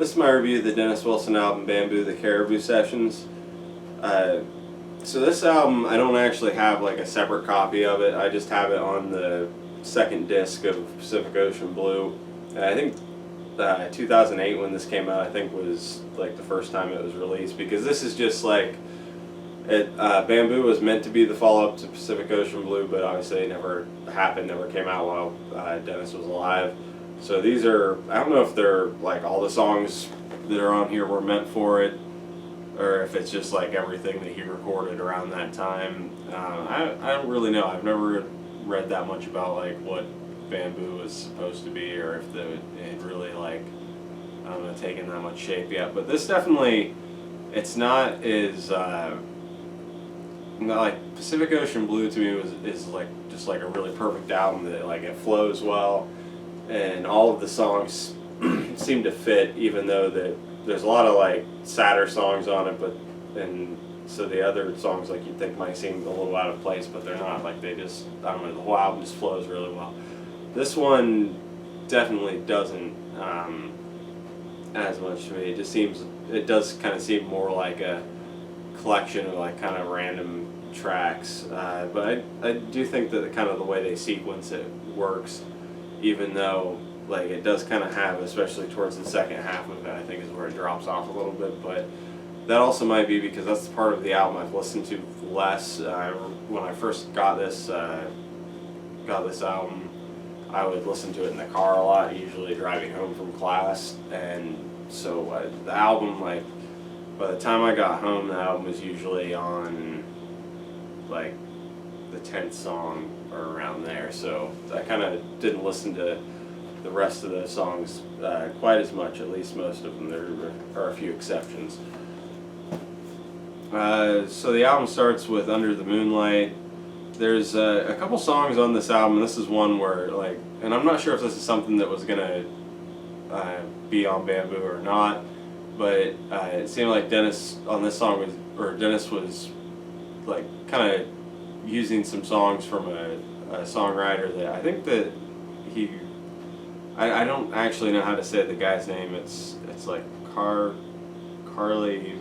This is my review of the Dennis Wilson album Bambu, the Caribou Sessions. So this album, I don't actually have like a separate copy of it. I just have it on the second disc of Pacific Ocean Blue. I think 2008 when this came out, I think was like the first time it was released, because this is just like Bambu was meant to be the follow-up to Pacific Ocean Blue, but obviously it never happened, never came out while Dennis was alive. So these are, I don't know if they're like all the songs that are on here were meant for it, or if it's just like everything that he recorded around that time. I don't really know. I've never read that much about like what Bambu was supposed to be, or if it had really like, I don't know, taken that much shape yet. But this definitely, it's not as not like Pacific Ocean Blue to me is like just like a really perfect album that like it flows well, and all of the songs seem to fit, even though that there's a lot of like sadder songs on it, and so the other songs like you'd think might seem a little out of place, but they're not. Like they just, I don't know, the whole album just flows really well. This one definitely doesn't as much to me. It just seems, it does kind of seem more like a collection of like kind of random tracks, but I do think that kind of the way they sequence it works, even though like it does kind of have, especially towards the second half of it, I think is where it drops off a little bit. But that also might be because that's the part of the album I've listened to less. When I first got this album, I would listen to it in the car a lot, usually driving home from class, and so the album, like by the time I got home, the album was usually on like the 10th song or around there. So I kind of didn't listen to the rest of the songs quite as much, at least most of them. There are a few exceptions. So the album starts with Under the Moonlight. There's a couple songs on this album. This is one where like, and I'm not sure if this is something that was gonna be on Bambu or not, but it seemed like Dennis on this song Dennis was like kind of using some songs from a songwriter that I think that I don't actually know how to say the guy's name. It's like Carly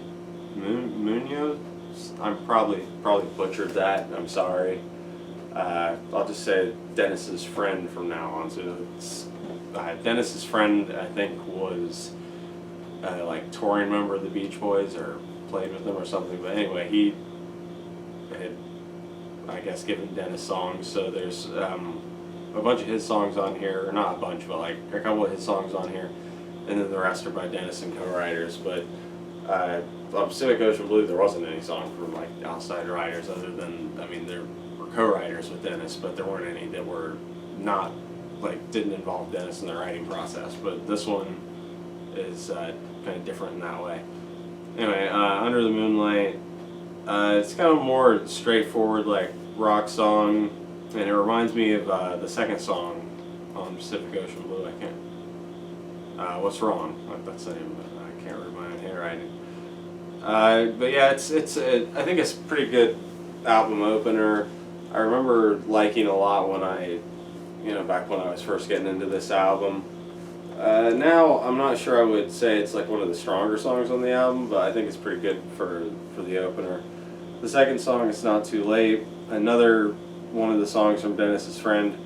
Munoz. I'm probably butchered that. I'm sorry. I'll just say Dennis's friend from now on. So it's Dennis's friend, I think, was like touring member of the Beach Boys or played with them or something. But anyway, he had, I guess, given Dennis songs. So there's a bunch of his songs on here, or not a bunch, but like a couple of his songs on here, and then the rest are by Dennis and co-writers. But on Pacific Ocean Blue, there wasn't any song from like outside writers, other than, I mean, there were co-writers with Dennis, but there weren't any that were not, like, didn't involve Dennis in the writing process. But this one is kind of different in that way. Anyway, Under the Moonlight, it's kind of more straightforward, like rock song, and it reminds me of the second song on Pacific Ocean Blue. I can't. What's Wrong? That's the name of it. I can't read my own handwriting. But yeah, I think it's a pretty good album opener. I remember liking a lot when back when I was first getting into this album. Now I'm not sure I would say it's like one of the stronger songs on the album, but I think it's pretty good for the opener. The second song, It's Not Too Late, another one of the songs from Dennis's friend.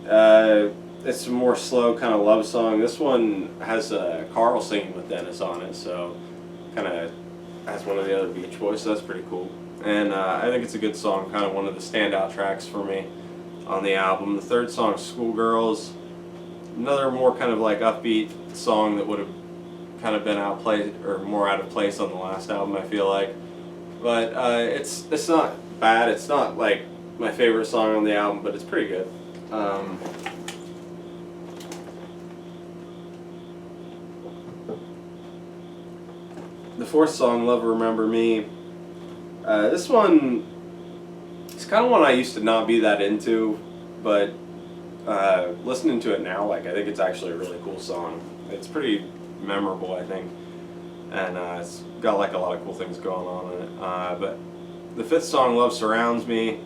It's a more slow kind of love song. This one has Carl singing with Dennis on it, so kind of has one of the other Beach Boys, so that's pretty cool. And I think it's a good song, kind of one of the standout tracks for me on the album. The third song, Schoolgirls, another more kind of like upbeat song that would have kind of been more out of place on the last album, I feel like. But it's not bad. It's not like my favorite song on the album, but it's pretty good. The fourth song, Love Remember Me, this one, it's kind of one I used to not be that into, but listening to it now, like I think it's actually a really cool song. It's pretty memorable, I think, and it's got like a lot of cool things going on in it. But the fifth song, Love Surrounds Me,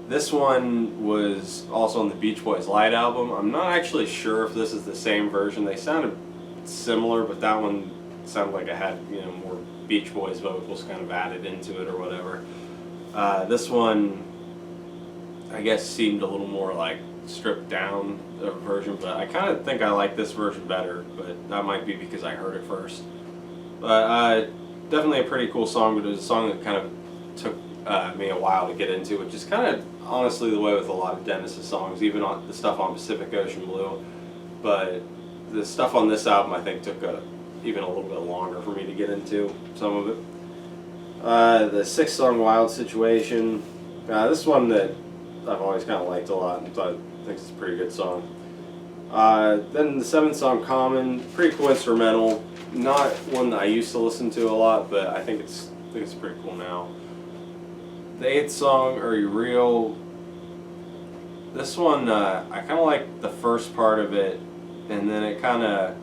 this one was also on the Beach Boys Light album. I'm not actually sure if this is the same version. They sounded similar, but that one sounded like it had, you know, more Beach Boys vocals kind of added into it or whatever. This one, I guess, seemed a little more like stripped down version, but I kind of think I like this version better, but that might be because I heard it first. But definitely a pretty cool song, but it was a song that kind of took me a while to get into, which is kind of honestly the way with a lot of Dennis's songs, even on the stuff on Pacific Ocean Blue. But the stuff on this album I think took even a little bit longer for me to get into some of it. The sixth song, Wild Situation, this is one that I've always kind of liked a lot, and I think it's a pretty good song. Then the seventh song, Common, pretty cool instrumental. Not one that I used to listen to a lot, but I think it's pretty cool now. The eighth song, Are You Real? This one, I kind of like the first part of it, and then it kind of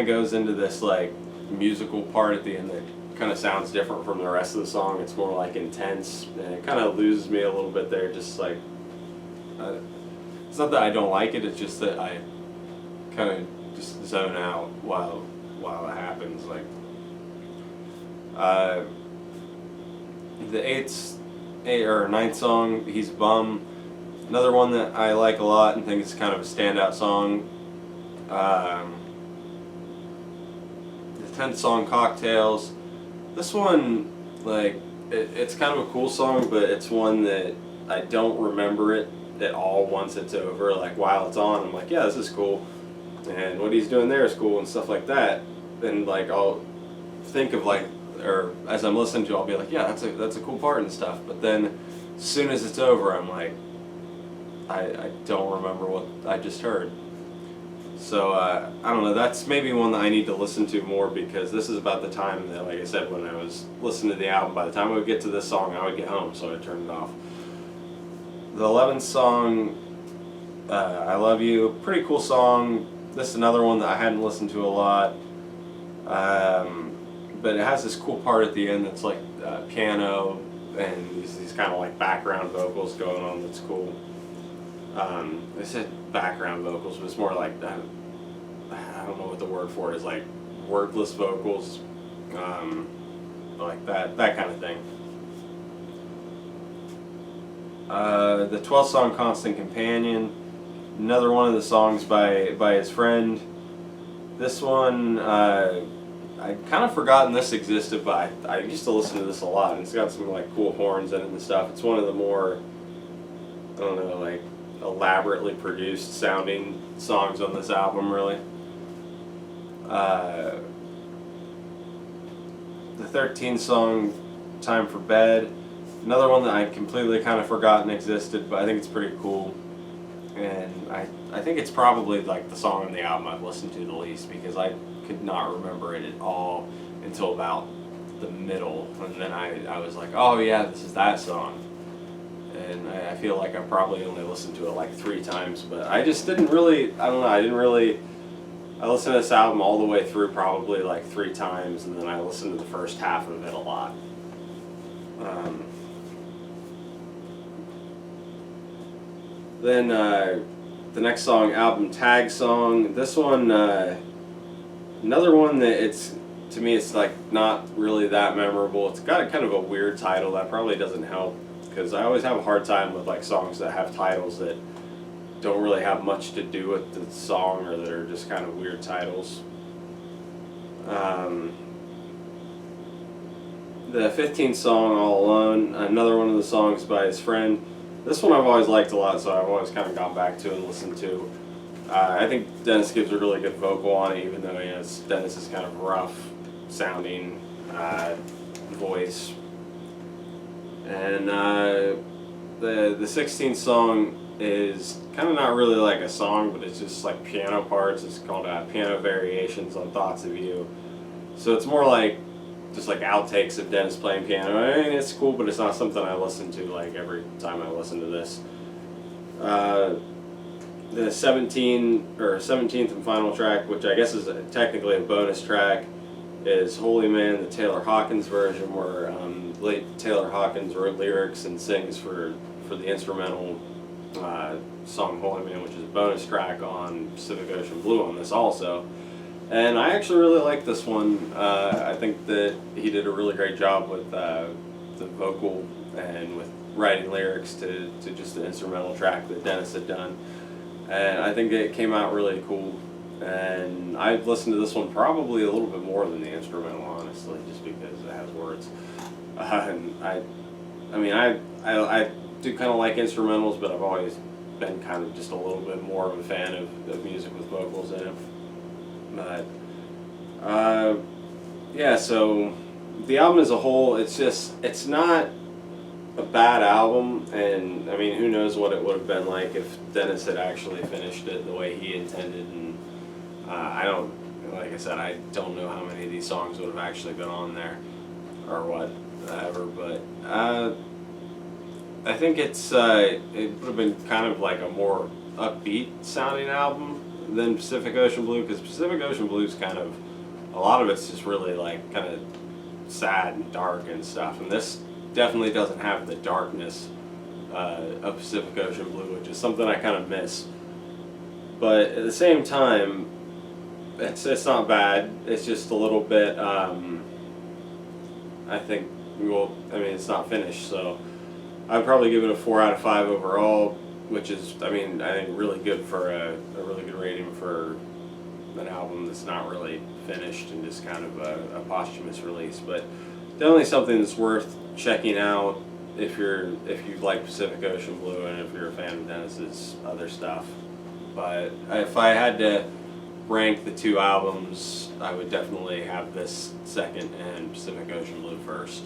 goes into this like musical part at the end that kind of sounds different from the rest of the song. It's more like intense, and it kind of loses me a little bit there. Just like it's not that I don't like it; it's just that I kind of just zone out while it happens. Like the ninth song, He's a Bum. Another one that I like a lot and think it's kind of a standout song. The 10th song, Cocktails. This one, like, it's kind of a cool song, but it's one that I don't remember it at all once it's over. Like, while it's on, I'm like, yeah, this is cool. And what he's doing there is cool and stuff like that. And, like, I'll think of, like, or as I'm listening to it, I'll be like, yeah, that's a cool part and stuff. But then, as soon as it's over, I'm like, I don't remember what I just heard. So, I don't know, that's maybe one that I need to listen to more, because this is about the time that, like I said, when I was listening to the album, by the time I would get to this song, I would get home, so I'd turn it off. The 11th song, I Love You, pretty cool song. This is another one that I hadn't listened to a lot, but it has this cool part at the end that's like piano and these kind of like background vocals going on that's cool. I said background vocals, but it's more like I don't know what the word for it is, like wordless vocals, like that kind of thing. The 12th song, Constant Companion, another one of the songs by his friend. This one, I'd kind of forgotten this existed, but I used to listen to this a lot, and it's got some like cool horns in it and stuff. It's one of the more, I don't know, like elaborately produced sounding songs on this album, really. The 13th song, Time for Bed, another one that I'd completely kind of forgotten existed, but I think it's pretty cool. And I think it's probably like the song on the album I've listened to the least, because I could not remember it at all until about the middle, and then I was like, oh yeah, this is that song. And I feel like I probably only listened to it like 3 times, but I just didn't really, I don't know, I listened to this album all the way through probably like 3 times, and then I listened to the first half of it a lot. Then the next song, album tag song, this one, another one that to me it's like not really that memorable. It's got kind of a weird title that probably doesn't help, because I always have a hard time with like songs that have titles that don't really have much to do with the song, or that are just kind of weird titles. The 15th song, All Alone, another one of the songs by his friend. This one I've always liked a lot, so I've always kind of gone back to and listened to. I think Dennis gives a really good vocal on it, even though Dennis is kind of rough sounding voice. And the 16th song is kind of not really like a song, but it's just like piano parts. It's called Piano Variations on Thoughts of You. So it's more like just like outtakes of Dennis playing piano. I mean, it's cool, but it's not something I listen to like every time I listen to this. The 17th and final track, which I guess is technically a bonus track, is Holy Man, the Taylor Hawkins version, where late Taylor Hawkins wrote lyrics and sings for the instrumental song Holy Man, which is a bonus track on Pacific Ocean Blue on this also. And I actually really like this one. I think that he did a really great job with the vocal and with writing lyrics to just the instrumental track that Dennis had done. And I think it came out really cool. And I've listened to this one probably a little bit more than the instrumental, honestly, just because it has words. And I mean, I do kind of like instrumentals, but I've always been kind of just a little bit more of a fan of music with vocals in it. But yeah, so the album as a whole, it's not a bad album, and I mean, who knows what it would have been like if Dennis had actually finished it the way he intended. And I don't, like I said, I don't know how many of these songs would have actually been on there or whatever, but I think it would have been kind of like a more upbeat sounding album than Pacific Ocean Blue, because Pacific Ocean Blue is kind of, a lot of it's just really like kind of sad and dark and stuff, and this definitely doesn't have the darkness of Pacific Ocean Blue, which is something I kind of miss. But at the same time, it's not bad. It's just a little bit. I think I mean, it's not finished, so I'd probably give it a 4 out of 5 overall, which is, I mean, I think really good for a really good rating for an album that's not really finished and just kind of a posthumous release. But definitely something that's worth checking out if you like Pacific Ocean Blue and if you're a fan of Dennis's other stuff. But if I had to rank the two albums, I would definitely have this second and Pacific Ocean Blue first.